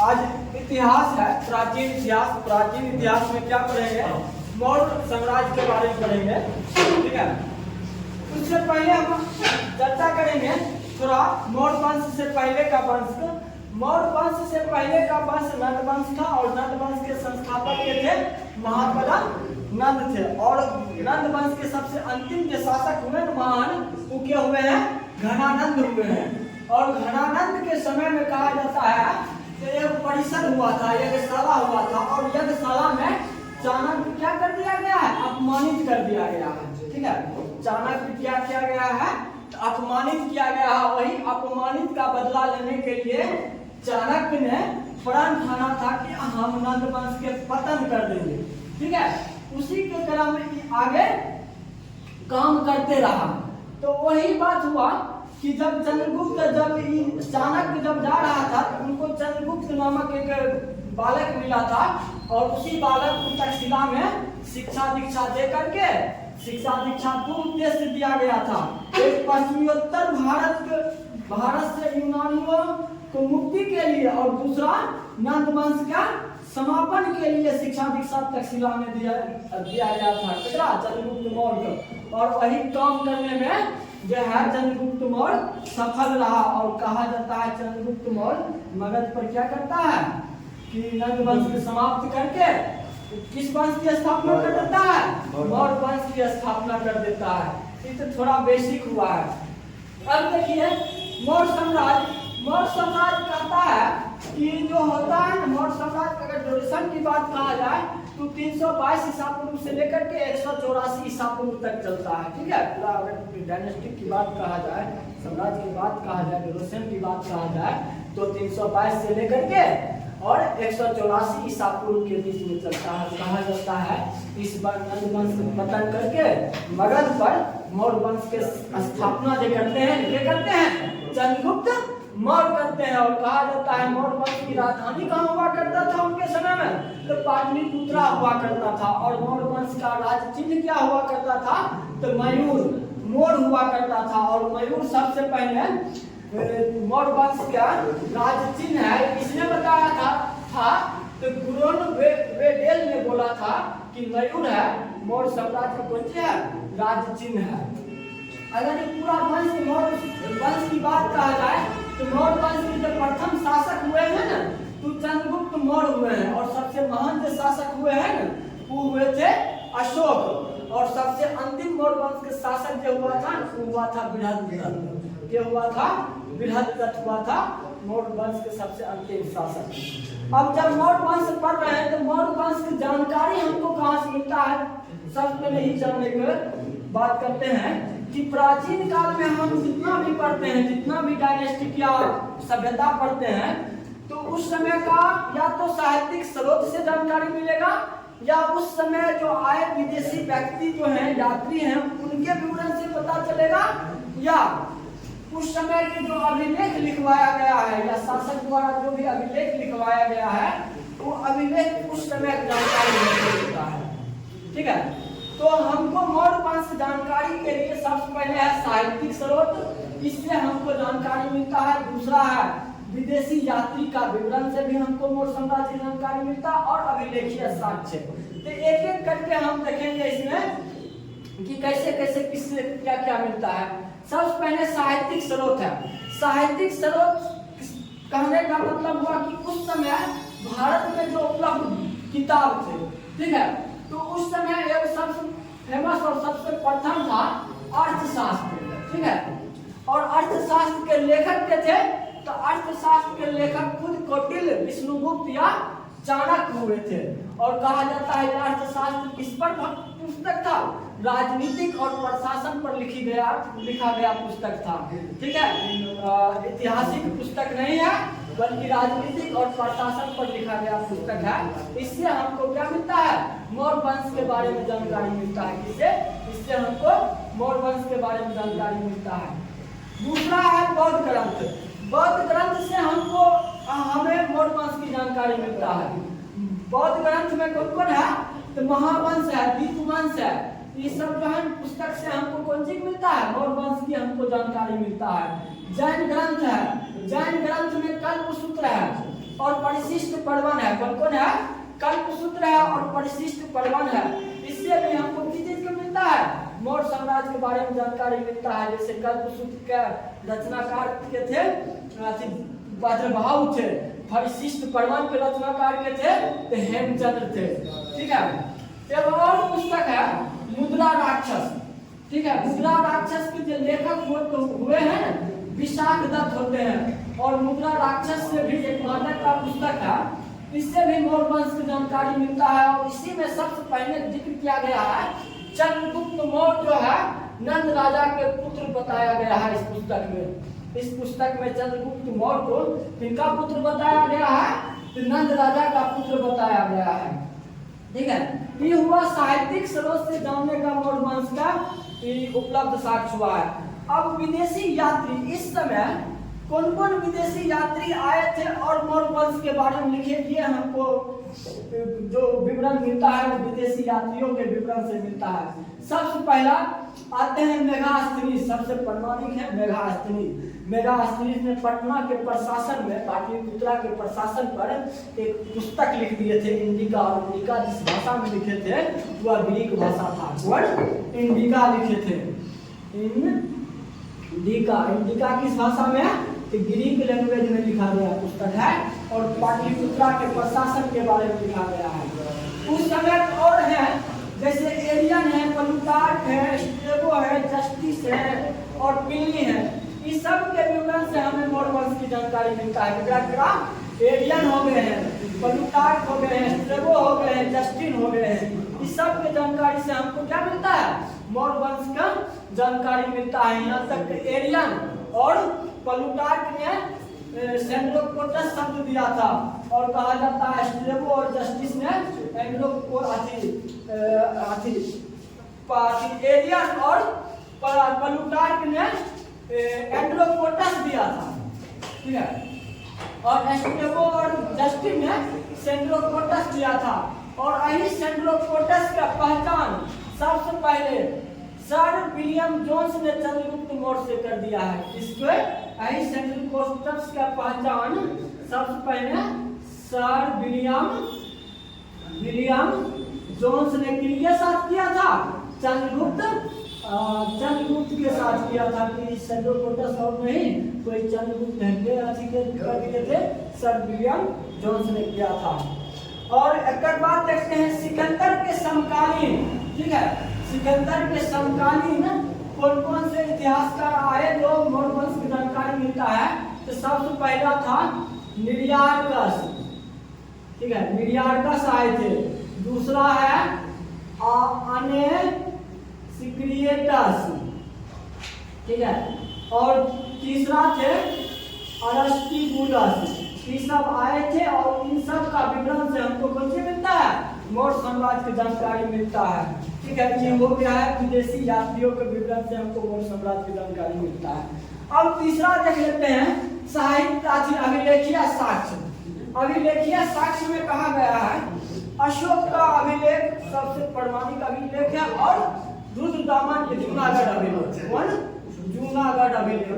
आज इतिहास है, प्राचीन इतिहास। प्राचीन इतिहास में क्या पढ़ेंगे? मौर्य साम्राज्य के बारे में पढ़ेंगे, ठीक है। उससे पहले हम चर्चा करेंगे थोड़ा मौर्य वंश से पहले का वंश। मौर्य वंश से पहले का वंश नंद वंश था और नंद वंश के संस्थापक के थे महाबला नंद थे। और नंद वंश के सबसे अंतिम जो शासक हुए महान, वो क्या हुए हैं? घनानंद हुए हैं। और घनानंद के समय में कहा जाता है कि एक परिसर हुआ था, यज्ञशाला हुआ था, और यज्ञशाला में चाणक्य क्या कर दिया गया है? अपमानित कर दिया गया है, ठीक है। चाणक्य क्या किया गया है? अपमानित किया गया है। वही अपमानित का बदला लेने के लिए चाणक्य ने प्रण ठाना था कि हम नंद वंश के पतन कर देंगे, ठीक है। उसी के क्रम में आगे काम करते रहा। तो वही बात हुआ कि जब चंद्रगुप्त चाणक्य जब जा रहा था तो उनको चंद्रगुप्त नामक एक बालक मिला था, और उसी बालक को तक्षशिला में शिक्षा दीक्षा दे करके शिक्षा दीक्षा दो उद्देश्य दिया गया था। एक पश्चिमोत्तर भारत से यूनानियों को मुक्ति के लिए, और दूसरा नंद वंश का समापन के लिए शिक्षा दीक्षा तक्षशिला में दिया गया था चंद्रगुप्त मौर्य को। और वही काम करने में जो है चंद्रगुप्त मौर्य सफल रहा। और कहा जाता है चंद्रगुप्त मौर्य मगध पर क्या करता है कि नंद वंश को समाप्त करके किस वंश की स्थापना कर देता है? मौर्य वंश की स्थापना कर देता है। ये तो थोड़ा बेसिक हुआ है। अब देखिए मौर्य साम्राज्य कहता है कि जो होता है मौर्य साम्राज्य का अगर ड्यूरेशन की बात कहा जाए तो 322 ईसा पूर्व से लेकर के 184 ईसा पूर्व तक चलता है, ठीक है। पूरा अगर डायनेस्टिक की बात कहा जाए, साम्राज्य की बात कहा जाए, ड्यूरेशन की बात कहा जाए तो 322 से लेकर के और 184 ईसा पूर्व के बीच में चलता है। कहा जाता है इस बार नंद वंश पतन करके मगध पर मौर्य वंश के स्थापना जो करते हैं चंद्रगुप्त मौर्य करते हैं। और कहा जाता है मौर्य वंश की राजधानी कहाँ हुआ करता था उनके समय में? तो पाटलिपुत्रा हुआ करता था। और मौर्य वंश का राज चिन्ह क्या हुआ करता था? तो मयूर, मोर हुआ करता था। और मयूर सबसे पहले मौर्य वंश का राज चिन्ह है, किसने बताया था? तो गुरोन वेडेल ने बोला था कि मयूर है मौर्य साम्राज्य का कौन सा राज चिन्ह है। अगर ये पूरा वंश मौर्य वंश की बात कहा जाए तो मौर्य वंश के जो प्रथम शासक हुए हैं ना तो चंद्रगुप्त मौर्य हुए हैं। और सबसे महान जो शासक हुए हैं ना वो हुए थे अशोक। और सबसे अंतिम मौर्य वंश के शासक जो हुआ था वो हुआ था बृहद्रथ। क्या हुआ था? बृहद्रथ हुआ था मौर्य वंश के सबसे अंतिम शासक। अब जब मौर्य वंश पढ़ रहे हैं तो मौर्य वंश की जानकारी हमको कहाँ से मिलता है? सबसे पहले ही जानने की बात करते हैं कि प्राचीन काल में हम जितना भी पढ़ते हैं, जितना भी डायनेस्टिक या सभ्यता पढ़ते हैं, तो उस समय का या तो साहित्यिक स्रोत से जानकारी मिलेगा या उस समय जो आए विदेशी व्यक्ति जो हैं, यात्री हैं, उनके विवरण से पता चलेगा, या उस समय के जो अभिलेख लिखवाया गया है या शासक द्वारा जो भी अभिलेख लिखवाया गया है वो अभिलेख उस समय की जानकारी मिलता है, ठीक है। तो हमको मौर्य वंश जानकारी के लिए सबसे पहले है साहित्यिक स्रोत, इससे हमको जानकारी मिलता है। दूसरा है विदेशी यात्री का विवरण से भी हमको मौर्य साम्राज्य की जानकारी मिलता है, और अभिलेखीय साक्ष्य। तो एक एक करके हम देखेंगे इसमें कि कैसे कैसे किससे क्या क्या मिलता है। सबसे पहले साहित्यिक स्रोत है। साहित्यिक स्रोत कहने का मतलब हुआ कि उस समय भारत में जो उपलब्ध किताब थे, ठीक है, तो उस समय एक सबसे फेमस और सबसे प्रथम था अर्थशास्त्र, ठीक है। और अर्थशास्त्र के लेखक के थे तो अर्थशास्त्र के लेखक खुद कौटिल्य, विष्णुगुप्त या चाणक्य हुए थे। और कहा जाता है अर्थशास्त्र किस पर पुस्तक था? राजनीतिक और प्रशासन पर लिखा गया पुस्तक था, ठीक है। ऐतिहासिक पुस्तक नहीं है बल्कि राजनीतिक और प्रशासन पर लिखा गया पुस्तक है। इससे हमको क्या मिलता है? मौर्य वंश के बारे में जानकारी मिलता है। इससे हमको मौर्य वंश के बारे में जानकारी मिलता है। दूसरा है बौद्ध ग्रंथ। बौद्ध ग्रंथ से हमें मौर्य वंश की जानकारी मिलता है। बौद्ध ग्रंथ में कौन कौन है? तो महावंश है, दीपवंश है, ये सब जो है पुस्तक से हमको कौन चीज मिलता है? मौर्य वंश की हमको जानकारी मिलता है। जैन ग्रंथ है, जैन ग्रंथ में कल्पसूत्र है, और परिशिष्ट पर्वन है। कौन कौन है? कल्पसूत्र है और परिशिष्ट पर्वन है। इससे भी हमको किस चीज का मिलता है? मौर्य साम्राज्य के बारे में जानकारी मिलता है। जैसे कल्पसूत्र के रचनाकार के थे भद्रभाव थे, परिशिष्ट पर्वन के रचनाकार के थे तो हेमचंद्र थे। ठीक है। एक और पुस्तक है मुद्रा राक्षस। ठीक है। मुद्रा राक्षस के जो लेखक हुए हैं विशाख दत्त होते हैं और मुद्रा राक्षस से भी एक नाटक का पुस्तक है। इससे भी मौर्य वंश की जानकारी मिलता है और इसी में सबसे पहले जिक्र किया गया है चंद्रगुप्त मौर्य जो है नंद राजा के पुत्र बताया गया है इस पुस्तक में। इस पुस्तक में चंद्रगुप्त मौर्य को किनका पुत्र बताया गया है? तो नंद राजा का पुत्र बताया गया है। ठीक है। ये हुआ साहित्यिक स्रोत से जानने का मौर्य वंश का उपलब्ध साक्ष्य हुआ है। अब विदेशी यात्री इस समय कौन कौन विदेशी यात्री आए थे और मौर्य वंश के बारे में लिखे, ये हमको जो विवरण मिलता है वो विदेशी यात्रियों के विवरण से मिलता है। सबसे पहला आते हैं मेगास्थनीज, सबसे प्रामाणिक है मेगास्थनीज। मेगास्थनीज ने पटना के प्रशासन में पाटलिपुत्रा के प्रशासन पर एक पुस्तक लिख दिए थे इंडिका। और इंडिका जिस भाषा में लिखे थे वह ग्रीक भाषा था। वर्ड इंडिका लिखे थे। इंडिका किस भाषा में है? ग्रीक लैंग्वेज में लिखा गया पुस्तक है और पाटलिपुत्रा के प्रशासन के बारे में लिखा गया है। उस समय और है जैसे एरियन है, प्लूटार्क है, स्ट्रेबो है, जस्टिस है और प्लिनी है। इस सब के विवरण से हमें मौर्य वंश की जानकारी मिलता है। क्या एरियन हो गए हैं, प्लूटार्क हो गए हैं, स्ट्रेबो हो गए हैं, जस्टिन हो गए हैं। इस सब के जानकारी से हमको क्या मिलता है? मौर्य वंश का जानकारी मिलता है। यहाँ तक एरियन और प्लूटार्क ने सेंड्रोकोटस शब्द दिया था और कहा जाता है स्ट्रेबो और जस्टिस ने एरियन और प्लूटार्क ने एंड्रोकोटस दिया था। ठीक है। और स्ट्रेबो और जस्टिस ने सेंड्रोकोटस दिया था। और यही सेंड्रोकोटस का पहचान सबसे पहले सर विलियम जोन्स ने चंद्रगुप्त मौर्य से कर दिया है। इसको यही सेंड्रोकोटस का पहचान सबसे पहले सर विलियम जोन्स ने किसके साथ किया था? चंद्रगुप्त के साथ किया था कि सेंड्रोकोटस और नहीं कोई चंद्रगुप्त कर थे, सर विलियम जोन्स ने किया था। और एक बात देखते हैं सिकंदर के समकालीन। ठीक है। सिकंदर के समकालीन कौन कौन से इतिहासकार आए जो मौर्य वंश की जानकारी मिलता है? तो सबसे पहला था निरियार्कस। ठीक है। निरियार्कस आए थे। दूसरा है सिक्रिएटस। ठीक है। और तीसरा थे अरस्टिबुलस। ये सब आए थे और इन सब का विवरण से हमको कौन से मिलता है? मौर्य साम्राज्य की जानकारी मिलता है। ठीक है। ये हो गया है विदेशी यात्रियों के विवरण से हमको मौर्य साम्राज्य की जानकारी मिलता है। अब तीसरा देख लेते हैं साहित्य अभिलेखीय साक्ष्य। अभिलेखीय साक्ष्य में कहा गया है अशोक का अभिलेख सबसे प्रामाणिक अभिलेख है और रुद्रदामन के जूनागढ़ अभिलेख। जूनागढ़ अभिलेख,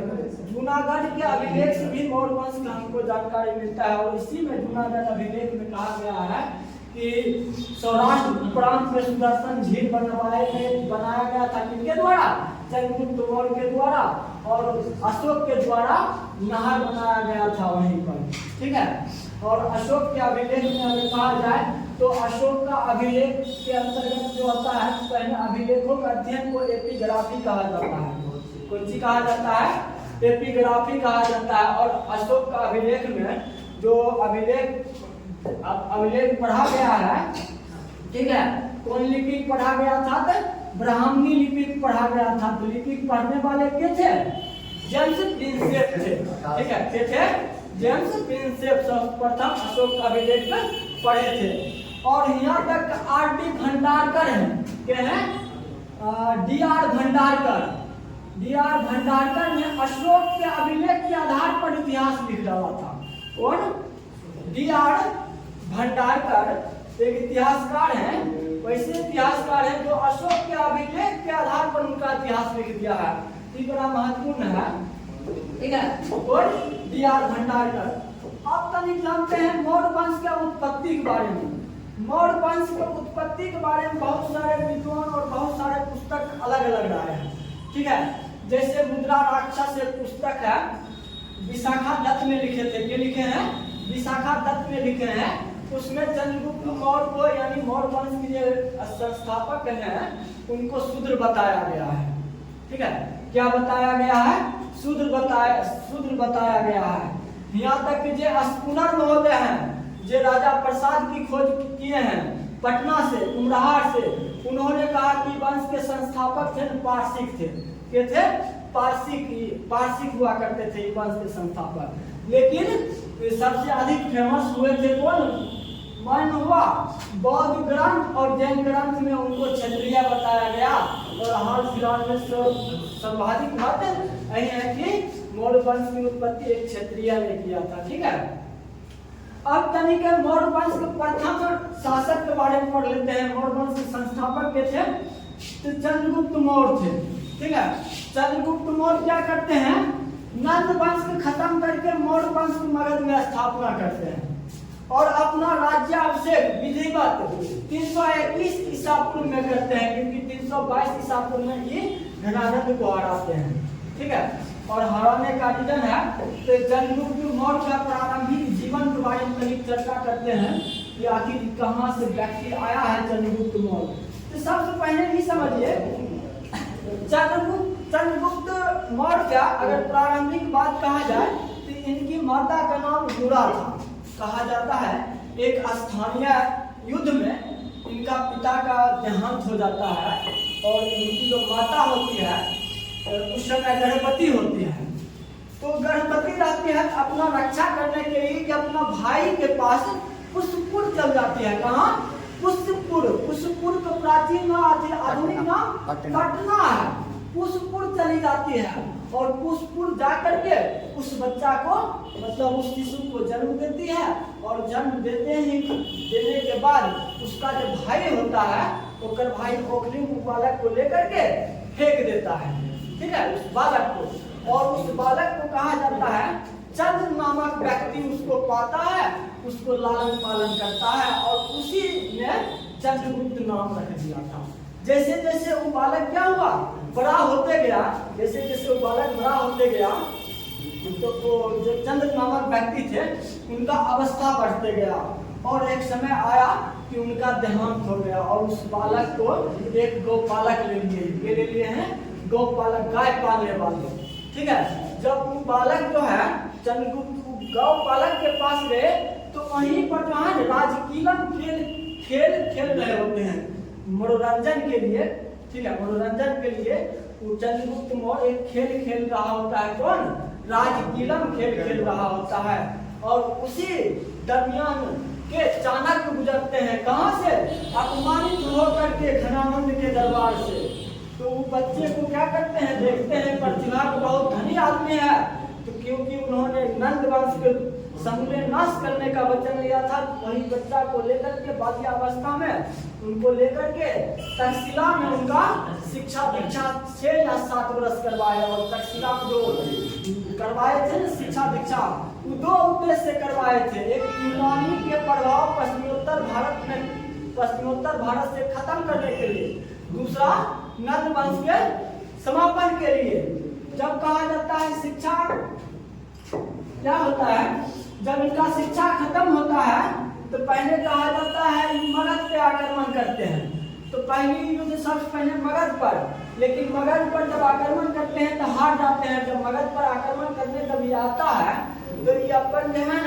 जूनागढ़ के अभिलेख से भी मौर्य वंश का हमको जानकारी मिलता है। और इसी में जूनागढ़ अभिलेख में कहा गया है कि सौराष्ट्र प्रांत में सुदर्शन झील बनाया गया था किनके द्वारा? चंद्रगुप्त मौर्य के द्वारा। और अशोक के द्वारा नहर बनाया गया था वहीं पर। ठीक है। और अशोक के अभिलेख में अगर कहा जाए तो अशोक का अभिलेख के अंतर्गत जो होता है पहले अभिलेखों का अध्ययन को एपिग्राफी कहा जाता है। कौन सी कहा जाता है? एपिग्राफी कहा जाता है। और अशोक का अभिलेख में जो अभिलेख पढ़ा गया है, ठीक है, कौन लिपि पढ़ा गया था? तो ब्राह्मणी लिपि पढ़ा गया था। तो लिपि पढ़ने वाले के थे? जेम्स प्रिंसेप थे। ठीक है। के थे? जेम्स प्रिंसेप सर्वप्रथम अशोक का अभिलेख में पढ़े थे। और यहाँ तक आर.डी. भंडारकर हैं। क्या है? डी.आर. भंडारकर। डी.आर. भंडारकर ने अशोक के अभिलेख के आधार पर इतिहास लिख डाला था। और डी.आर. भंडारकर एक इतिहासकार हैं, वैसे इतिहासकार हैं जो अशोक के अभिलेख के आधार पर उनका इतिहास लिख दिया है। ये बड़ा महत्वपूर्ण है। ठीक है। और डी.आर. भंडारकर अब तनिक जानते हैं मौर्य वंश के उत्पत्ति के बारे में। मौर्य वंश के उत्पत्ति के बारे में बहुत सारे विद्वान और बहुत सारे पुस्तक अलग अलग आए हैं, ठीक है। जैसे मुद्रा राक्षस एक पुस्तक है, विशाखा दत्त में लिखे थे, ये लिखे हैं विशाखा दत्त में लिखे हैं। उसमें चंद्रगुप्त मौर्य को यानी मौर्य वंश के जो संस्थापक हैं उनको शूद्र बताया गया है, ठीक है। क्या बताया गया है? शूद्र बताया गया है। यहाँ तक कि जो अस्पुनर महोदय हैं, जो राजा प्रसाद की खोज किए हैं पटना से, कुम्हरार से, उन्होंने कहा कि वंश के संस्थापक थे पारसिक थे। क्या थे? पारसिक हुआ करते थे वंश के संस्थापक। लेकिन सबसे अधिक फेमस हुए थे कौन? मान हुआ बौद्ध ग्रंथ और जैन ग्रंथ में उनको क्षत्रिय बताया गया। और हाल फिलहाल में सर्वाधिक मत यही है कि मौर्य वंश की उत्पत्ति एक क्षत्रिय ने किया था, ठीक है। अब तनिक मौर्य वंश के प्रथम शासक के बारे में पढ़ लेते हैं। मौर्य वंश के संस्थापक के थे तो चंद्रगुप्त मौर्य थे, ठीक है। चंद्रगुप्त मौर्य क्या करते हैं? नंद वंश को खत्म करके मौर्य वंश की मगध में स्थापना करते हैं और अपना राज्याभिषेक विधिवत 321 ईसा पूर्व में करते हैं, क्योंकि 322 ईसा पूर्व में ये घनानंद को हराते हैं, ठीक है। और हराने का रीजन है तो चंद्रगुप्त मौर्य का प्रारंभिक जीवन के बारे में कहीं चर्चा करते हैं कि आखिर कहाँ से व्यक्ति आया है चंद्रगुप्त मौर्य। तो सबसे पहले ही समझिए चंद्रगुप्त मौर्य का अगर प्रारंभिक बात कहा जाए तो इनकी माता का नाम गुरा था। कहा जाता है एक स्थानीय युद्ध में इनका पिता का देहांत हो जाता है और इनकी जो माता होती है उस समय गर्भवती होती है। तो गर्भवती रहती है अपना रक्षा करने के लिए कि अपना भाई के पास पुष्पपुर चल जाती है। कहाँ? पुष्पपुर का प्राचीन आधुनिक नाम पटना है। पुष्पपुर चली जाती है और पुष्पपुर जाकर के उस बच्चा को मतलब उस शिशु को जन्म देती है और जन्म देने के बाद उसका जो भाई होता है वो भाई ओखली बालक को लेकर के फेंक देता है, ठीक है, उस बालक को। और उस बालक को कहा जाता है चंद्र नामक व्यक्ति उसको पाता है, उसको लालन पालन करता है और उसी ने चंद्रगुप्त नाम रख दिया था। जैसे जैसे वो बालक क्या हुआ बड़ा होते गया, जैसे जैसे वो बालक बड़ा होते गया तो वो जो चंद्र नामक व्यक्ति थे उनका अवस्था बढ़ते गया और एक समय आया कि उनका देहांत हो गया और उस बालक को एक गौपालक ले लिए हैं गौपालक, गाय पालने वाले, ठीक है। जब वो बालक जो है चंद्रगुप्त गौपालक के पास गए तो वहीं पर जो है राजकीलम खेल रहे होते हैं मनोरंजन के लिए, ठीक है, मनोरंजन के लिए वो चंद्रगुप्त मौर्य एक खेल खेल रहा होता है। कौन? राजकीलम खेल रहा होता है और उसी दरमियान के चाणक्य गुजरते हैं। कहाँ से? अपमानित होकर के घनानंद के दरबार से। तो वो बच्चे को क्या करते हैं? देखते हैं प्रतिभा को बहुत धनी आदमी है, तो क्योंकि उन्होंने नंद वंश के समूले नाश करने का वचन लिया था, वही बच्चा को लेकर के बाल्यावस्था में उनको लेकर के तक्षशिला में उनका शिक्षा दीक्षा 6 या 7 वर्ष करवाए। और तक्षशिला जो करवाए थे ना शिक्षा दीक्षा, वो 2 उद्देश्य से करवाए थे। एक यूनानी के प्रभाव पश्चिमोत्तर भारत से खत्म करने के लिए, दूसरा नंद वंश के समापन के लिए। जब कहा जाता है शिक्षा क्या होता है, जब इनका शिक्षा खत्म होता है तो पहले कहा जाता है मगध पे आक्रमण करते हैं। तो पहली युद्ध सबसे पहले मगध पर, लेकिन मगध पर जब आक्रमण करते हैं तो हार जाते हैं। जब मगध पर आक्रमण करने कभी आता है तो ये अपन जो है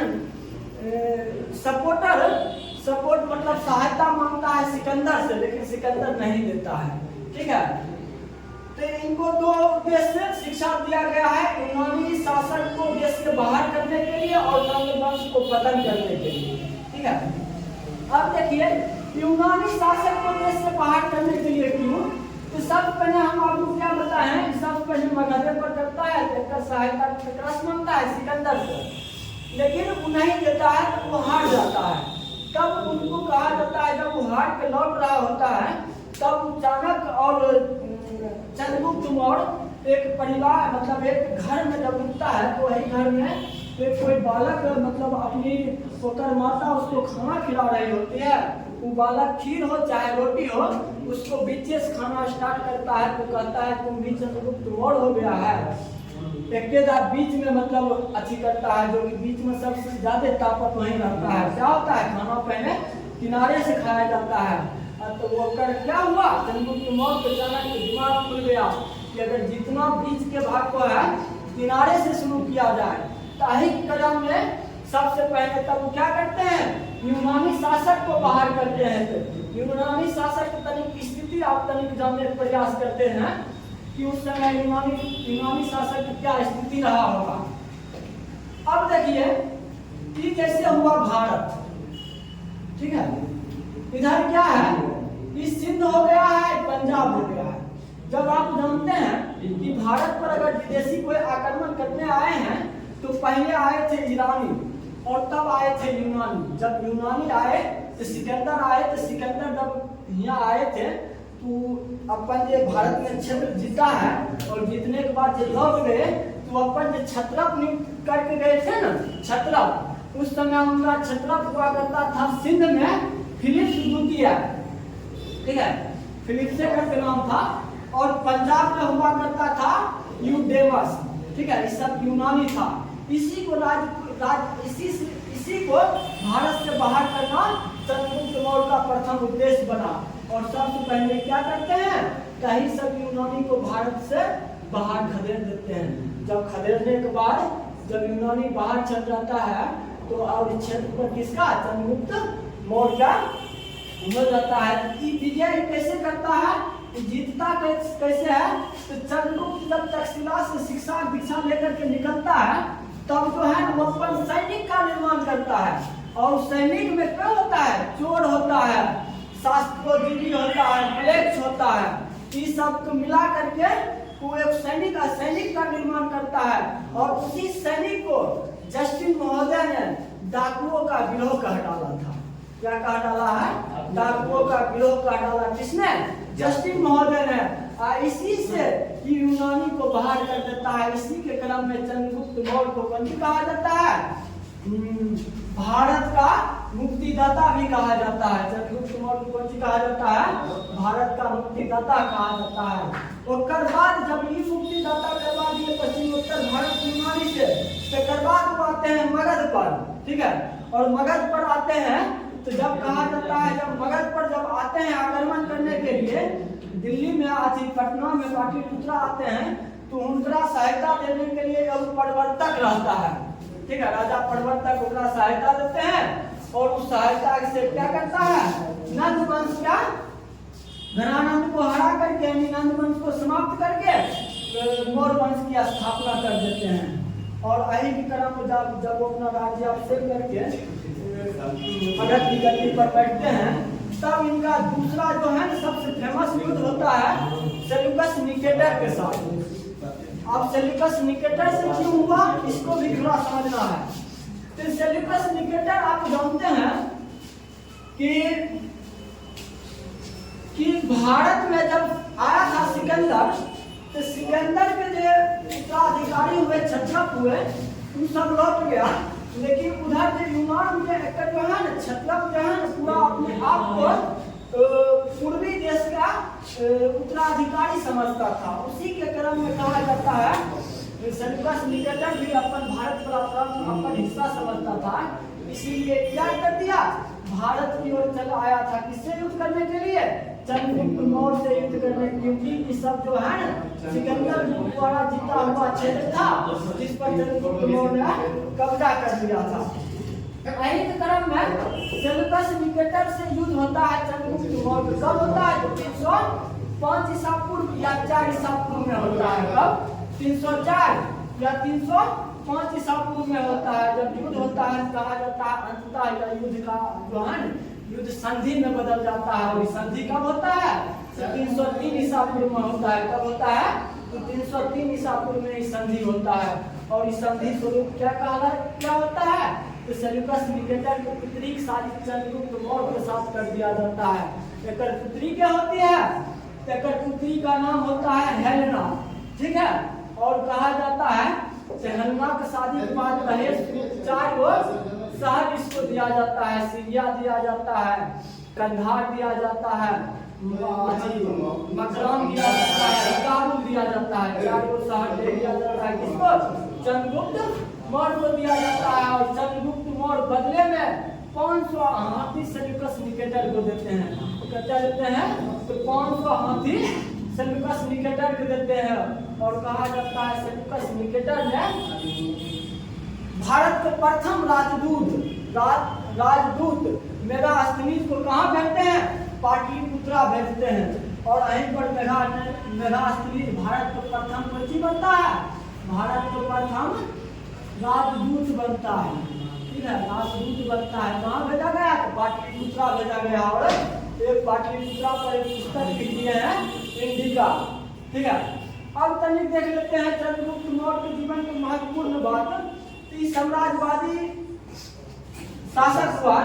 सपोर्ट मतलब सहायता मांगता है सिकंदर से, लेकिन सिकंदर नहीं देता है, ठीक है। तो इनको 2 उद्देश्य से शिक्षा दिया गया है, यूनानी शासक को देश से बाहर करने के लिए और नंद वंश को पतन करने के लिए, ठीक है। अब देखिए यूनानी शासक को देश से बाहर करने के लिए क्यों? तो सबसे पहले हम आपको क्या बताएं, सबसे पहले मगध पर करता है, देखकर सहायता क्रस मांगता है सिकंदर से, लेकिन वो नहीं देता है तो वो हार जाता है। तब उनको कहा जाता है जब वो हार के लौट रहा होता है तब चाणक्य और चंद्रगुप्त मौर्य एक परिवार मतलब एक घर में जब रुकता है तो वही घर में तो कोई बालक मतलब अपनी होकर माता उसको खाना खिला रही होती है, वो बालक खीर हो चाहे रोटी हो, उसको बीच से खाना स्टार्ट करता है तो कहता है तुम बीच चंद्रगुप्त मौर्य हो गया है। एक बीच में मतलब अच्छी करता है, जो कि बीच में सबसे ज्यादा ताकत वहीं रहता है। क्या होता है, खाना पहले किनारे से खाया जाता है। तो वो कर क्या हुआ, चंद्रगुप्त मौर्य को अचानक दिमाग खुल गया कि अगर जितना बीच के भाग को है किनारे से शुरू किया जाए तो ही कदम में सबसे पहले तब वो क्या करते हैं, यूनानी शासक को बाहर करते हैं। तो यूनानी शासक की तनिक स्थिति आप तनिक जानने का प्रयास करते हैं कि उस समय यूनानी शासक की क्या स्थिति रहा होगा। अब देखिए कि कैसे हुआ भारत, ठीक है, इधर क्या है, इस सिंध हो गया है, पंजाब हो गया है। जब आप जानते हैं कि भारत पर अगर विदेशी कोई आक्रमण करने आए हैं तो पहले आए थे ईरानी और तब आए थे यूनानी। जब यूनानी आए तो सिकंदर आए, तो सिकंदर जब यहाँ आए थे तो अपन जो भारत में क्षेत्र जीता है और जीतने के बाद जब लौट गए तो अपन जो छत्रप करके गए थे ना, छत्रप, उस समय उनका छत्रप हुआ करता था सिंध में फिलिप्स द्वितीय, ठीक है, फिलिप्स का नाम था। और पंजाब में हुआ करता था यूडेमस, ठीक है, ये सब यूनानी था। इसी को इसी को भारत से बाहर करना चंद्रगुप्त मौर्य का प्रथम उद्देश्य बना। और सबसे पहले क्या करते हैं, कहीं सब यूनानी को भारत से बाहर खदेड़ देते हैं। जब खदेड़ने के बाद जब यूनानी बाहर चल जाता है तो और क्षेत्र पर किसका, चंद्रगुप्त मौर्य का हो जाता है। विजय कैसे करता है, जीतता कैसे है, तो चंद्रगुप्त जब तक्षशिला से शिक्षा दीक्षा लेकर के निकलता है तब जो है वो अपन सैनिक का निर्माण करता है। और सैनिक में क्या होता है, चोर होता है, शास्त्रोजीवी होता है, प्लेक्स होता है, इस सब को मिला करके वो एक सैनिक का निर्माण करता है। और उसी सैनिक को जस्टिन महोदय ने डाकुओं का गिरोह कह डाला था। क्या कहा डाला है, डाकुओं का गिरोह कहा डाला, किसने, जस्टिन महोदय ने। इसी से यूनानी को बाहर कर देता है। इसी के क्रम में चंद्रगुप्त मौर्य को कौन कहा जाता है, भारत का मुक्तिदाता भी कहा जाता है। चंद्रगुप्त मौर्य को कौन कहा जाता है, भारत का मुक्तिदाता कहा जाता है। और बाद जब ये मुक्तिदाता करवा दिए पश्चिमोत्तर भारत यूनानी से, तो बाद आते हैं मगध पर, ठीक है, और मगध पर आते हैं तो जब कहा जाता है, जब मगध पर जब आते हैं आक्रमण करने के लिए, दिल्ली में पटना में पाटलिपुत्र आते हैं तो उनका सहायता देने के लिए एक प्रवर्तक रहता है, ठीक है, राजा प्रवर्तक उनका सहायता देते हैं। और उस सहायता से क्या करता है, नंद वंश का घरानंद को हरा करके, नंद वंश को समाप्त करके मौर्य वंश की स्थापना कर देते हैं। और यही की क्रम जब वो अपना राज्य अभिषेक करके मगध की गद्दी पर बैठते हैं तब इनका दूसरा जो है ना सबसे फेमस युद्ध होता है सेल्यूकस निकेटर के साथ। अब सेल्यूकस निकेटर से क्यों हुआ, इसको भी थोड़ा समझना है। तो सेल्यूकस निकेटर आप जानते हैं कि भारत में जब आया था सिकंदर, तो सिकंदर के जो उत्तराधिकारी हुए, क्षत्रप हुए, उन सब लौट गया। लेकिन उधर जो यूनान में एक जो है ना क्षत्रप जो है ना पूरा अपने आप को पूर्वी देश का उत्तराधिकारी समझता था। उसी के क्रम में कहा जाता है सेल्यूकस निकेटर भी अपन भारत पर अपन हिस्सा समझता था, इसीलिए क्या कर दिया, भारत की ओर चला आया था। किससे युद्ध करने के लिए, चंद्रगुप्त मौर्य से युद्ध करने, क्योंकि ये सब जो है ना सिकंदर द्वारा जीता हुआ क्षेत्र था जिस पर चंद्रगुप्त मौर्य ने कब्जा कर लिया था। यही के क्रम में सेल्यूकस निकेटर से युद्ध होता है चंद्रगुप्त मौर्य। कब होता है, 305 ईसा पूर्व या 4 ईसा पूर्व में होता है। कब, 304 या 305 ईसा पूर्व में होता है। जब युद्ध होता है कहा जाता है अंततः युद्ध का जो है युद्ध संधि में बदल जाता है। और संधि कब होता है, 303 ईसा पूर्व में होता है। कब होता है, तो 303 ईसा पूर्व में संधि होता है। और इस संधि स्वरूप क्या होता है, तो सेल्यूकस निकेटर को पुत्री की शादी चंद्रगुप्त मौर्य के साथ कर दिया जाता है। एक पुत्री क्या होती है, एक पुत्री का नाम होता है हेलेना, ठीक है। और कहा जाता है हनुमा का शादी के बाद दहेज 4 गो शहर इसको दिया जाता है, सीरिया दिया जाता है, कंधार दिया जाता है, मकरान दिया जाता है, काबुल दिया जाता है। 4 गो शहर दे दिया जाता है किसको? चंद्रगुप्त मौर्य को दिया जाता है। और चंद्रगुप्त मौर्य बदले में 500 हाथी सेल्यूकस निकेटर को देते हैं। क्या देते हैं? तो 500 हाथी सेल्यूकस निकेटर को देते हैं। और कहा जाता है सेल्यूकस निकेटर ने भारत के प्रथम राजदूत मेगास्थनीज को कहाँ भेजते हैं? पाटलिपुत्रा भेजते हैं। और यहीं पर मेगास्थनीज भारत का प्रथम कोची बनता है? भारत का प्रथम राजदूत बनता है। ठीक है, राजदूत बनता है। कहाँ भेजा गया? तो पाटलिपुत्रा भेजा गया। और एक पाटलिपुत्रा पर एक पुस्तक लिख दिए हैं इंडिका। ठीक है, अब तनिक देख लेते हैं चंद्रगुप्त मौर्य के जीवन की महत्वपूर्ण बात। साम्राज्यवादी शासक हुआ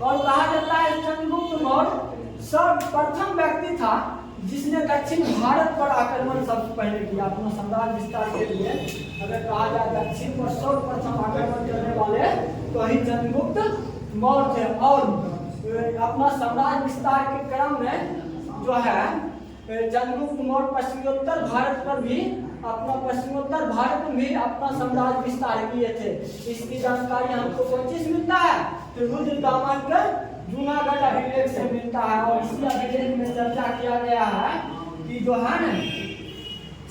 और कहा जाता है चंद्रगुप्त मौर्य सर्वप्रथम व्यक्ति था जिसने दक्षिण भारत पर आक्रमण सबसे पहले किया अपना साम्राज्य विस्तार के लिए। अगर कहा जाए दक्षिण पर सर्वप्रथम आक्रमण करने वाले तो ही चंद्रगुप्त मौर्य थे। और अपना साम्राज्य विस्तार के क्रम में जो है चंद्रगुप्त मौर्य पश्चिमोत्तर भारत में भी अपना साम्राज्य विस्तार किए थे। इसकी जानकारी हमको कौन चीज मिलता है? तो रुद्रदामन के जूनागढ़ अभिलेख से मिलता है। और इसी अभिलेख में चर्चा किया गया है कि जो है न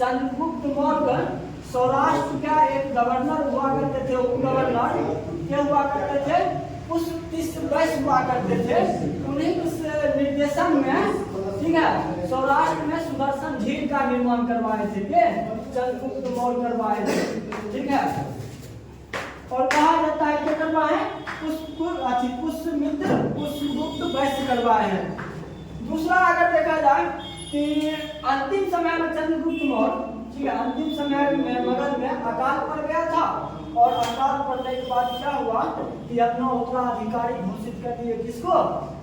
चंद्रगुप्त मौर्य सौराष्ट्र का एक गवर्नर हुआ करते थे, उप गवर्नर क्या हुआ करते थे? पुष्पतिश हुआ करते थे। उन्हीं के निर्देशन में ठीक है सौराष्ट्र में सुदर्शन झील का निर्माण करवाए थे के चंद्रगुप्त मौर्य करवाए थे। ठीक है, और कहा जाता है क्या करवाए? पुष्पगुप्त वैश्य करवाए हैं। दूसरा अगर देखा जाए कि अंतिम समय में चंद्रगुप्त मौर्य ठीक है अंतिम समय में मगध में अकाल पड़ गया था। और अकाल पड़ने के बाद क्या हुआ कि अपना उत्तराधिकारी घोषित कर दिए किसको?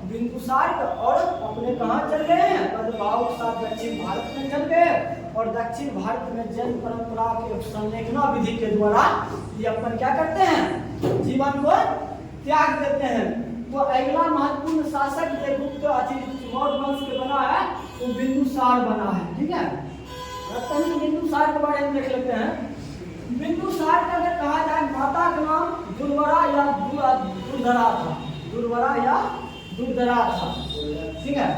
बिंदुसार। और अपने कहाँ चल गए हैं? पदभाव के साथ दक्षिण भारत में चल गए। और दक्षिण भारत में जैन परंपरा के संलेखना विधि के द्वारा ये अपन क्या करते हैं? जीवन को त्याग देते हैं। तो अगला महत्वपूर्ण शासक ये गुप्त मौर्य वंश के बना है वो बिंदुसार बना है। ठीक है, बिंदुसार के बारे में देख लेते हैं। बिंदुसार का अगर कहा जाए माता का नाम दुर्वरा या दुर्धरा था। ठीक है,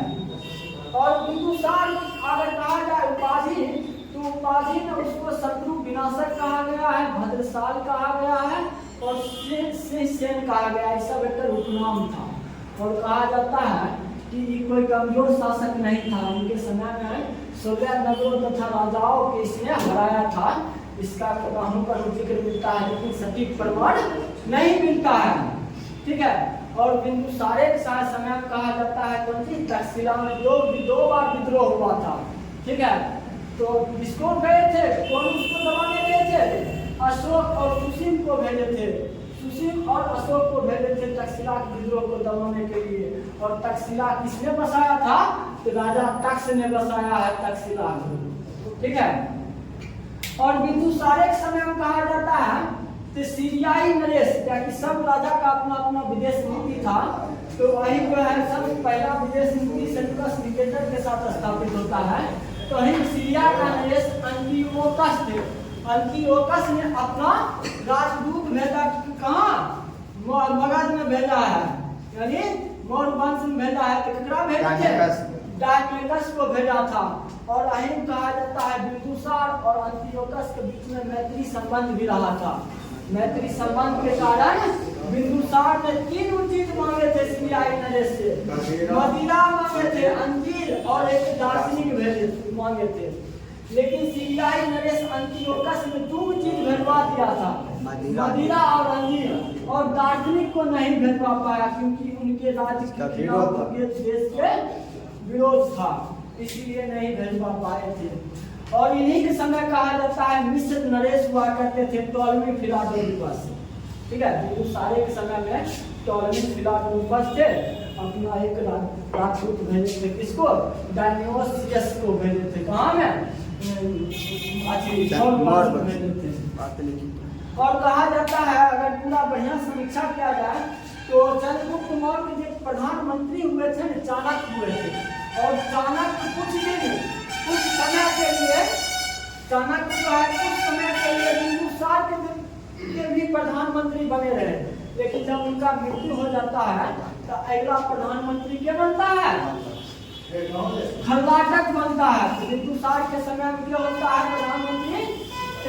और बिंदुसार अगर कहा जाए उपाधि तो उपाधि में उसको शत्रु विनाशक कहा गया है, भद्रशाल कहा गया है और सेन कहा गया है। सब एक उपनाम था। और कहा जाता है कि कोई कमजोर शासक नहीं था। उनके समय में 16 नगरों तथा राजाओं के इसने हराया था। इसका कहानी पर जिक्र मिलता है लेकिन सटीक प्रमाण नहीं मिलता है। ठीक है, और बिंदुसारे के समय में कहा जाता है कौन सी? तक्षशिला में दो बार विद्रोह हुआ था। ठीक है, तो किसको गए थे? कौन उसको दबाने गए थे? अशोक और सुसीम को भेजे थे। सुसीम और अशोक को भेजे थे तक्षशिला के विद्रोह को दबाने के लिए। और तक्षशिला किसने बसाया था? तो राजा तक्ष ने बसाया है तक्षशिला को। ठीक है, और बिंदुसारे के समय में कहा जाता है तो सीरियाई नरेश कि सब राजा का अपना अपना विदेश नीति था। तो वही जो है सब पहला विदेश नीति सेल्यूकस निकेटर के साथ स्थापित होता है। तो वही सीरिया का नरेश अंतियोकस थे। अंतियोकस ने अपना राजदूत भेजा कहाँ? मगध में भेजा है, यानी मौर्य वंश में भेजा है। तो कितना भेजा थे? डायमेकस को भेजा था। और अहिम कहा जाता है बिंदुसार और अंतियोकस के बीच में मैत्री संबंध भी रहा था। मैत्री संबंध के कारण बिंदुसार ने 3 चीज मांगे थे सीरियाई नरेश से। मदिरा मांगे थे, अंजीर और एक दार्शनिक मांगे थे। लेकिन सीरियाई नरेश अंतियोकस ने 2 चीज भेजवा दिया था, मदिरा और अंजीर। और दार्शनिक को नहीं भेजवा पाया क्योंकि उनके राज्य के देश के विरोध था, इसलिए नहीं भेजवा पाए थे। और इन्हीं के समय कहा जाता है मिश्र नरेश हुआ करते थे टॉलमी फिलाडेल्फस। ठीक है, बिंदुसारे के समय में टॉलमी फिलाडेल्फस थे। अपना एक राजदूत भेजे थे किसको? डायनियोसियस को भेजे थे। कहाँ में? और कहा जाता है अगर पूरा बढ़िया समीक्षा किया जाए तो चंद्रगुप्त मौर्य जो प्रधानमंत्री हुए थे चाणक्य हुए थे, और चाणक्य कुछ दिन कुछ समय के लिए चाणक्य जो है कुछ समय के लिए बिंदुसार के भी प्रधानमंत्री बने रहे, लेकिन जब उनका मृत्यु हो जाता है तो अगला प्रधानमंत्री क्या बनता है? खल्लाटक बनता है। बिंदुसार के समय में क्या होता है? प्रधानमंत्री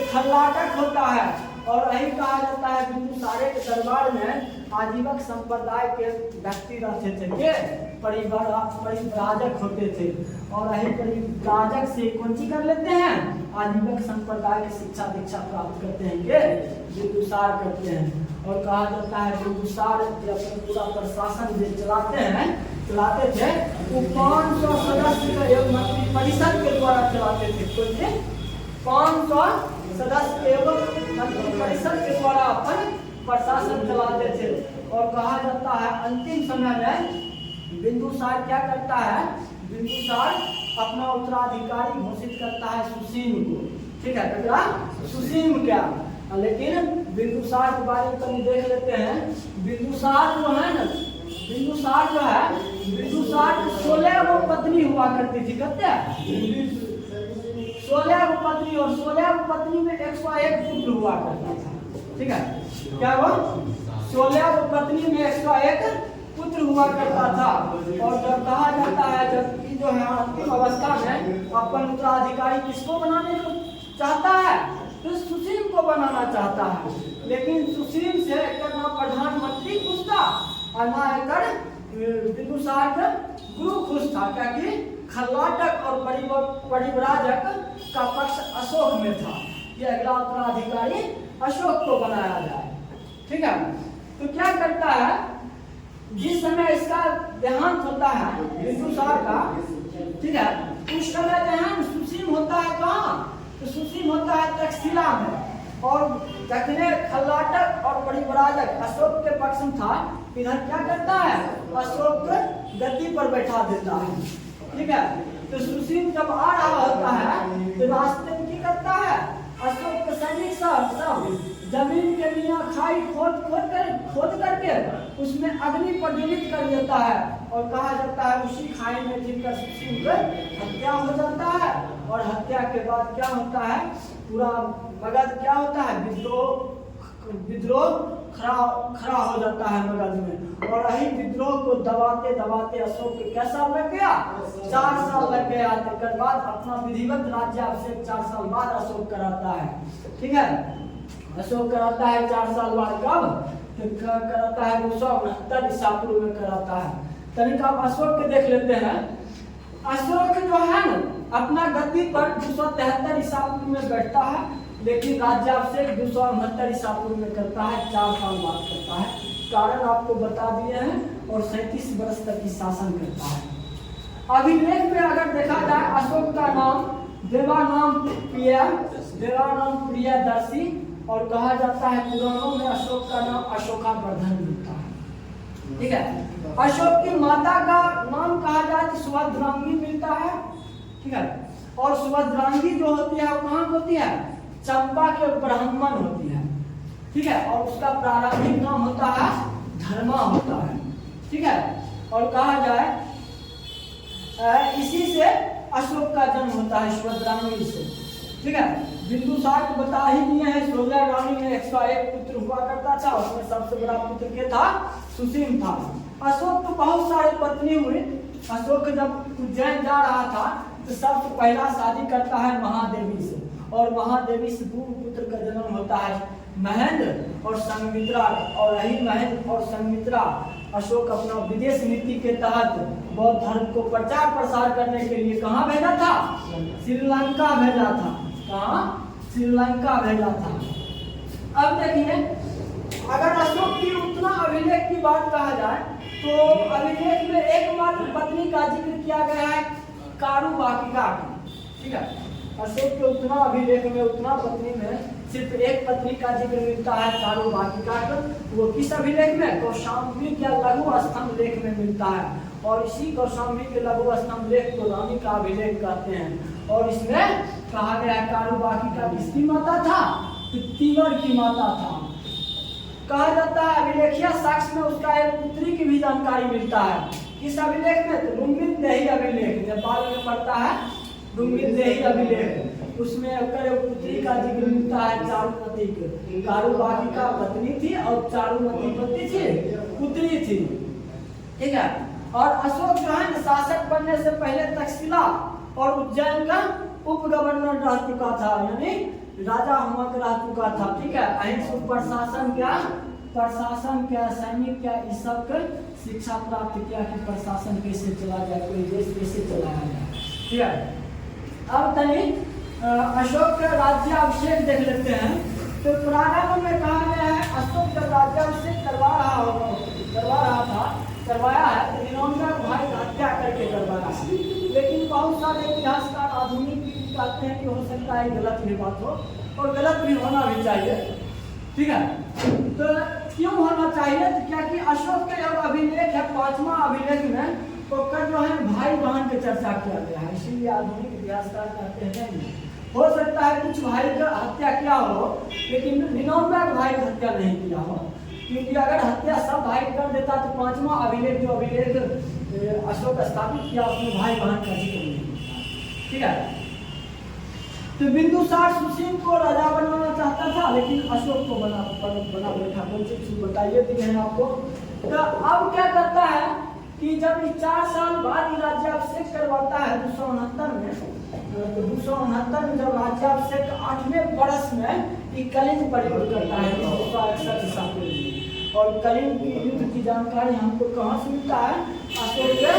खल्लाटक होता है। और यही कहा जाता है बिंदुसार के दरबार में आजीवक संप्रदाय के व्यक्ति रहते थे के परिव्राजक होते थे, और यही परिव्राजक से कौन सी कर लेते हैं? आजीवक संप्रदाय की शिक्षा दीक्षा प्राप्त करते हैं के बिंदुसार करते हैं। और कहा जाता है बिंदुसार जब पूरा प्रशासन जो चलाते थे वो 500 सदस्य का एक मंत्री परिषद के द्वारा चलाते थे। कौन थे? 500 सदस्य एवं मंत्री परिषद के द्वारा अपन प्रशासन चलाते थे। और कहा जाता है अंतिम समय में बिंदुसार क्या करता है? बिंदुसार अपना उत्तराधिकारी घोषित करता है सुसीम को। ठीक है, सुसीम क्या? लेकिन बिंदुसार के बारे में कहीं देख लेते हैं। बिंदुसार जो है ना, बिंदुसार 16 वो पत्नी हुआ करती थी। कहते हैं 16 वो पत्नी, और 16 वो पत्नी में 101 पुत्र हुआ करता था। ठीक है, क्या वो 16 वो पत्नी में 101 पुत्र हुआ करता था। और जब कहा जाता है जब जो है अंतिम अवस्था में अपन उत्तराधिकारी किसको बनाने को चाहता है? तो सुसीम को बनाना चाहता है, लेकिन सुसीम से ना प्रधानमंत्री खुश था और ना बिंदुसार का गुरु खुश था, क्योंकि खल्लाटक और परिव्राजक का पक्ष अशोक में था कि अगला उत्तराधिकारी अशोक को बनाया जाए। ठीक है, तो क्या करता है जिस समय इसका देहांत होता है बिंदुसार का, ठीक है, उस समय जो है सुसीम होता है कहाँ? तो सुसीम होता है तक्षशिला में। और जखने खल्लाटक और परिव्राजक अशोक के पक्ष में था, इधर क्या करता है? अशोक को गद्दी पर बैठा देता है। ठीक है, तो सुसीम जब आ रहा होता है तो रास्ते में क्या करता है? अशोक के सैनिक सब जमीन के लिए खाई खोद करके उसमें अग्नि प्रज्वलित कर देता है। और कहा जाता है उसी खाई में जिनका सुसीम की हत्या हो जाता है। और हत्या के बाद क्या होता है? पूरा मगध क्या होता है? विद्रोह खड़ा हो जाता है मगध में। और यही विद्रोह को दबाते दबाते अशोक को कैसा लग गया? 4 साल लग गया। तक बाद अपना विधिवत राज्याभिषेक 4 साल बाद अशोक कराता है। ठीक है, अशोक कराता है 4 साल बाद। कब? तो कराता है 269 ईसा पूर्व में कराता है। तनिक आप अशोक के देख लेते हैं। अशोक जो है ना अपना गद्दी पर 273 ईसा पूर्व में बैठता है, लेकिन राज्याभिषेक 269 ईसा पूर्व में करता है, 4 साल बाद करता है। कारण आपको बता दिए हैं। और 37 वर्ष तक की शासन करता है। अभिलेख में अगर देखा जाए अशोक का नाम देवानाम प्रियदर्शी, और कहा जाता है पुराणों में अशोक का नाम अशोकावर्धन मिलता है। ठीक है, अशोक की माता का नाम कहा जाए तो सुभद्रांगी मिलता है। ठीक है, और सुभद्रांगी जो होती है वो कहाँ होती है? चंपा के ब्राह्मण होती है। ठीक है, और उसका प्रारंभिक नाम होता है धर्मा होता है। ठीक है, और कहा जाए इसी से अशोक का जन्म होता है, सुभद्रांगी से। ठीक है, बिंदुसार को बता ही दिए हैं 16 रानी में 101 पुत्र हुआ करता था, उसमें सबसे बड़ा पुत्र के था सुसीम था। अशोक को बहुत सारे पत्नी हुई। अशोक जब उज्जैन जा रहा था तो सबसे पहला शादी करता है महादेवी से, और महादेवी से 2 पुत्र का जन्म होता है, महेंद्र और संघमित्रा। और यही महेंद्र और संघमित्रा अशोक अपना विदेश नीति के तहत बौद्ध धर्म को प्रचार प्रसार करने के लिए कहाँ भेजा था? श्रीलंका भेजा था। कहाँ? श्रीलंका भेजा था। अब देखिए अगर अशोक की उतना अभिलेख की बात कहा जाए तो अभिलेख में एकमात्र पत्नी का जिक्र किया गया है कारुबाकिका का। ठीक है, अशोक के उतना अभिलेख में उतना पत्नी में सिर्फ एक पत्नी का जिक्र मिलता है कारुबाकिका का। वो किस अभिलेख में? कौशाम्बी या लघु स्तंभ लेख में मिलता है। और इसी कौशाम्बी के लघु स्तंभ लेख को रानी का अभिलेख कहते हैं। और इसमें कहा गया है कारूबाकी का किसकी माता था? तो तीवर की माता था। कहा जाता है अभिलेखीय साक्ष्य में उसका एक पुत्री की भी जानकारी मिलता है। किस अभिलेख में? तो रुंगमिन देही अभिलेख, नेपाल में पड़ता है रुंगमिन देही अभिलेख। उसमें अगर पुत्री का जिक्र मिलता है चारुमती की। कारूबाकी का पत्नी थी और चारुमती पति थी, पुत्री थी। ठीक है। और अशोक जो है शासक बनने से पहले तक्षशिला और उज्जैन का उप गवर्नर रह चुका था, यानी राजा हुआ रह चुका था। ठीक है। अहिंसक प्रशासन क्या सैनिक क्या इस सब का शिक्षा प्राप्त किया कि प्रशासन कैसे चला जाए, कोई देश कैसे चलाया जाए। ठीक है। अब तनी अशोक का राज्याभिषेक देख लेते हैं। तो प्रारंभ में कहा गया है अशोक जब राज्याभिषेक करवाया है तो निनोनगा भाई हत्या करके करवाया है। लेकिन बहुत सारे इतिहासकार आधुनिक कहते हैं कि हो सकता है गलत भी बात हो और गलत भी होना भी चाहिए। ठीक है। तो क्यों होना चाहिए? तो क्या कि अशोक के जब अभिलेख है 5वां अभिलेख में तो जो है भाई बहन की चर्चा किया गया है, इसीलिए आधुनिक इतिहासकार कहते हैं हो सकता है कुछ भाई का हत्या किया हो लेकिन 99 भाई का हत्या नहीं किया हो, क्योंकि अगर हत्या सब भाई कर देता तो 5वां अभिलेख जो अभिलेख अशोक स्थापित किया उसमें भाई बहन का जिक्र नहीं होता। ठीक है। तो बिंदुसार सुशील को राजा बनाना चाहता था लेकिन अशोक को बना बैठा। कौन सी चीज बताइए दी है आपको। तो अब क्या करता है कि जब 4 साल बाद राज्याभिषेक करवाता है 269 में, तो 269 में जब राज्याभिषेक 8वें वर्ष में कलिंग प्रयोग करता है 261 ईसा पूर्व। और कलिंग की युद्ध की जानकारी हमको कहाँ से मिलता है? अशोक के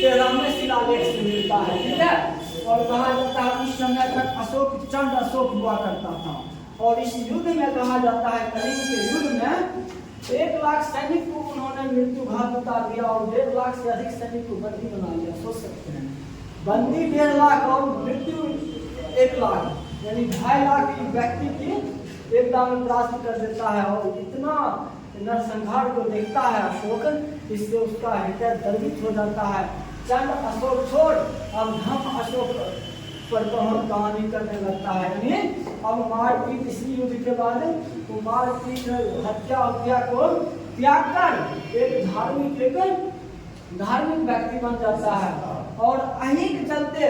13वें शिलालेख से मिलता है। ठीक है। और कहा जाता है उस समय तक अशोक चंड अशोक हुआ करता था। और इस युद्ध में कहा जाता है कलिंग के युद्ध में 1 लाख सैनिक को उन्होंने मृत्यु घात उतार दिया और 1.5 लाख से अधिक सैनिक को बंदी बना लिया। सोच सकते हैं, बंदी 1.5 लाख और मृत्यु 1 लाख, यानी 2.5 लाख व्यक्ति की एकदम परास्त कर देता है। और इतना नरसंहार को देखता है अशोक, इससे उसका हृदय द्रवित हो जाता है। चंड अशोक छोड़ अब धम अशोक पर कहानी करने लगता है। यानी अब मारपीट इसी युद्ध के बाद वो मारपीट हत्या को त्याग कर एक धार्मिक व्यक्ति बन जाता है। और अहीं के चलते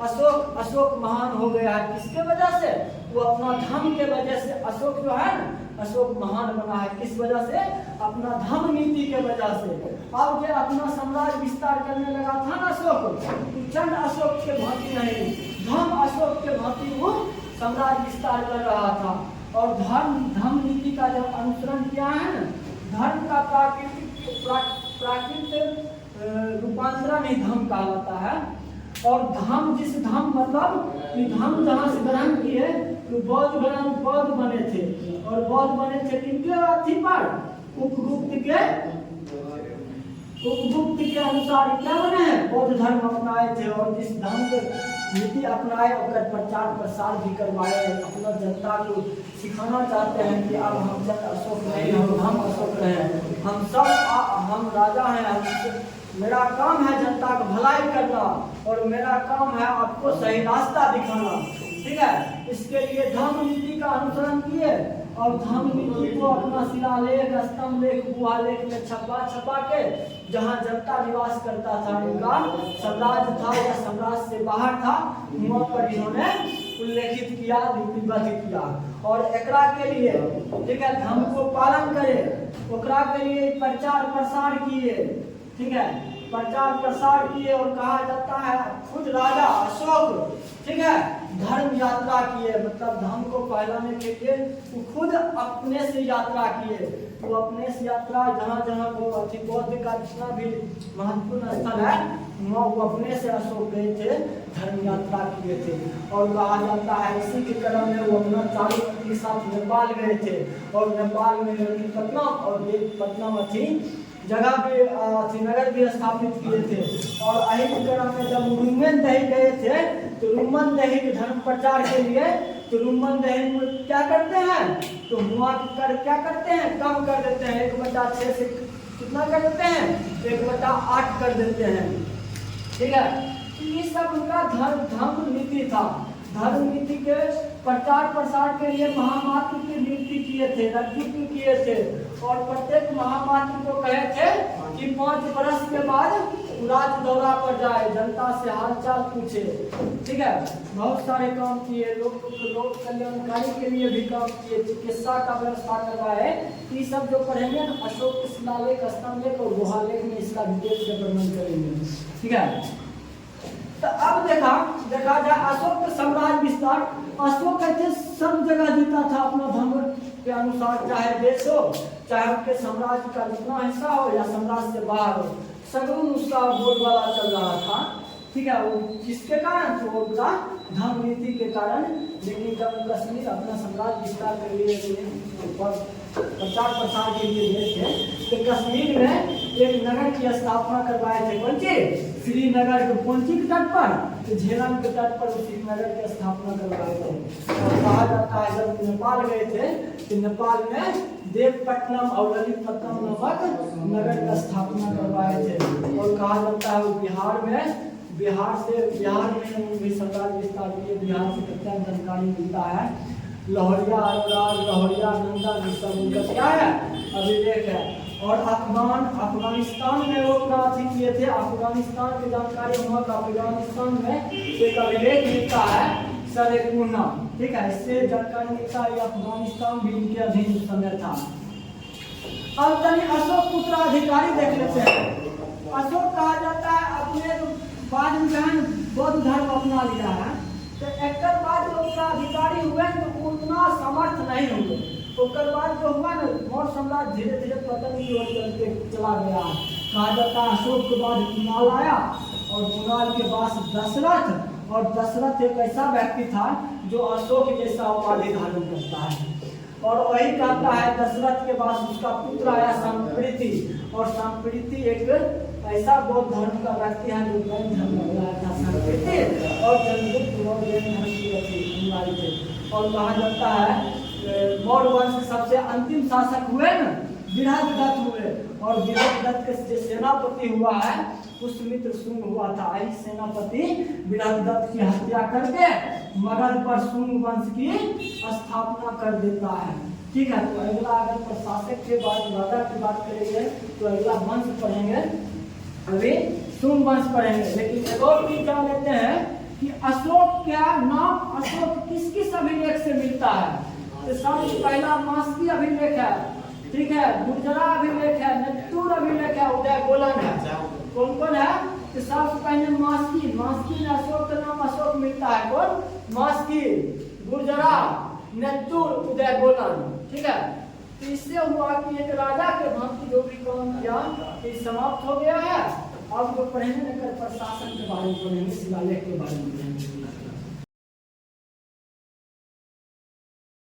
अशोक महान हो गया है। किसके वजह से? वो अपना धर्म के वजह से अशोक जो है ना अशोक महान बना है। किस वजह से? अपना धर्म नीति के वजह से। अब जो अपना साम्राज्य विस्तार करने लगा था ना अशोक, तो चंड अशोक के भांति नहीं, धर्म अशोक के भांति वो साम्राज्य विस्तार कर रहा था। और धर्म नीति का जब अनुसरण किया है ना, धर्म का प्राकृतिक रूपांतरण ही धर्म कहलाता है। और धाम जिस धाम मतलब कि धाम जहाँ से ग्रहण किए तो बौद्ध बने थे। और बौद्ध बने थे किनके अथी पर? उपगुप्त के अनुसार क्या बने हैं? बौद्ध धर्म अपनाए थे। और जिस धर्म के नीति अपनाए और प्रचार प्रसार भी करवाए, अपना जनता को सिखाना चाहते हैं कि अब हम चंद अशोक नहीं, हम अशोक रहे, हम राजा हैं, मेरा काम है जनता को भलाई करना और मेरा काम है आपको सही रास्ता दिखाना। ठीक है। इसके लिए धर्म नीति का अनुसरण किए और धर्म नीति को अपना शिलालेख, स्तंभ लेख, गुहा लेख में छपा के जहाँ जनता निवास करता था, इनका साम्राज्य था या साम्राज्य से बाहर था, वहाँ पर इन्होंने उल्लेखित किया, लिपिबद्ध किया। और एकरा के लिए ठीक है धर्म को पालन करे, ओकरा के लिए प्रचार प्रसार किए। ठीक है। प्रचार प्रसार किए और कहा जाता है खुद राजा अशोक ठीक है धर्म यात्रा किए, मतलब धर्म को फैलाने के लिए वो खुद अपने से यात्रा किए। वो अपने से यात्रा जहाँ जहाँ वो अति बौद्ध का जितना भी महत्वपूर्ण स्थल है वहाँ वो अपने से अशोक गए थे, धर्म यात्रा किए थे। और कहा जाता है इसी के क्रम में वो अपना चारुमती के साथ नेपाल गए थे और नेपाल में पटना और ये पटना में थी जगह पे नगर भी स्थापित किए थे। और अही के क्रम में जब रुम्मन दही गए थे तो रुम्मन दही के धर्म प्रचार के लिए तो रुम्मन दही में क्या करते हैं तो हुआ क्या करते हैं कम कर देते हैं, 1/6 से कितना कर देते हैं 1/8 कर देते हैं। ठीक है। ये सब उनका धर्म नीति था। धर्म नीति के प्रचार प्रसार के लिए महामात्र की नियुक्ति किए थे, नेतृत्व किए थे और प्रत्येक महामात्र को कहे थे कि 5 वर्ष के बाद राज दौरा पर जाए, जनता से हालचाल पूछे। ठीक है, बहुत सारे काम किए, लोक कल्याणकारी के लिए भी काम किए, चिकित्सा का व्यवस्था करवाए। ये सब जो पढ़ेंगे ना, अशोक के शिलालेख, स्तंभलेख और गुहालेख में इसका डिटेल से वर्णन करेंगे। ठीक है, तो अब देखा जाए अशोक के साम्राज्य विस्तार। अशोक कहते सब जगह जीता था अपना धर्म के अनुसार, चाहे देश हो, चाहे उनके साम्राज्य का जितना हिस्सा हो या साम्राज्य से बाहर हो, सगुन उसका बोलबाला चल रहा था। ठीक है, वो किसके कारण? तो उनका धर्म नीति के कारण। लेकिन जब कश्मीर अपना साम्राज्य विस्तार के लिए प्रचार प्रसार के लिए गए थे, तो कश्मीर में एक नगर की स्थापना करवाए थे। कौन सी? श्रीनगर के कौन सी तट पर? तो झेलम के तट पर श्रीनगर की स्थापना करवाए थे। और कहा जाता है जब नेपाल गए थे तो नेपाल में देवपट्टनम और ललितपट्टनम नामक नगर की स्थापना करवाए थे। और कहा जाता है वो बिहार में भी साम्राज्य विस्तार किए। बिहार से प्रत्येक जानकारी मिलता है। लाहौरिया, अनुराग, लाहौरिया, नंदा, सब उनका क्या है? अभिलेख है। और अफगानिस्तान में वो अपना अथी किए थे। अफगानिस्तान की जानकारी वहाँ का अफगानिस्तान में एक अभिलेख मिलता है सरेकुना। ठीक है, इससे जानकारी मिलता है अफगानिस्तान भी इनके अधीन समय था। अब तनी अशोक उत्तराधिकारी देख लेते हैं। अशोक कहा जाता है अपने बाद में बौद्ध धर्म अपना लिया है, तो एक बाद जो उत्तराधिकारी हुए तो उतना समर्थ नहीं हुए। उसके बाद जो हुआ ना, मौर्य साम्राज्य धीरे धीरे पतन की ओर चलते चला गया। कहा जाता है अशोक के बाद कुणाल आया और कुणाल के बाद दशरथ। और दशरथ एक ऐसा व्यक्ति था जो अशोक जैसा उपाधि धारण करता है। और वही कहता है दशरथ के बाद उसका पुत्र आया संप्रीति। और संप्रीति एक ऐसा बौद्ध धर्म का व्यक्ति है जो जैन धर्म में लाया था। संप्रीति और चंद्रगुप्त मौर्य जैन धर्म की अनुयायी थे। और कहा जाता है मौर्य वंश के सबसे अंतिम शासक हुए न बृहद्रथ हुए। और बृहद्रथ के जो सेनापति हुआ है पुष्यमित्र शुंग हुआ था। यही सेनापति बृहद्रथ की हत्या करके मगध पर शुंग वंश की स्थापना कर देता है। ठीक है, तो अगला अगर प्रशासक के बाद राजा की बात करेंगे तो अगला वंश पढ़ेंगे, अभी शुंग वंश पढ़ेंगे। लेकिन एक और भी जान लेते हैं कि अशोक क्या नाम अशोक किस किस अभिलेख से मिलता है। तो सबसे पहला मास्की अभिलेख है। ठीक है, गुर्जरा अभिलेख है, नेत्तूर अभिलेख है, उदय गोलन है। कौन कौन है? तो सबसे पहले मास्की में अशोक का नाम अशोक मिलता है। कौन? मास्की, गुर्जरा, नेत्तूर, उदय गोलन। ठीक है, तो इससे हुआ कि एक राजा के भांति जो भी काम किया समाप्त हो गया है। अब जो पढ़ेंगे प्रशासन के बारे में पढ़ेंगे, शिलालेख के बारे में पढ़ेंगे।